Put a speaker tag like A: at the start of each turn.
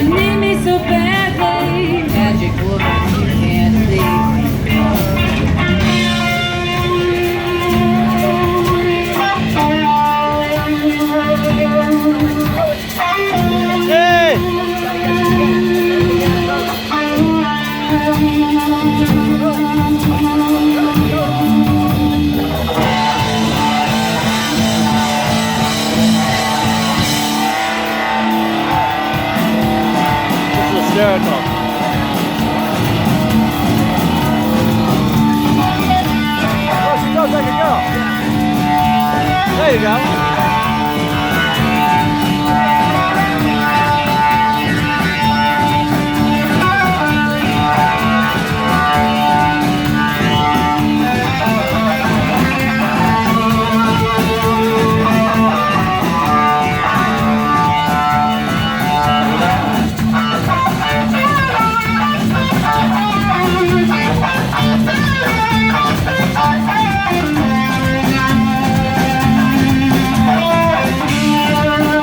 A: You need me so badly, magic woman you can't see.
B: Hysterical. Oh, she goes like a girl. There you go.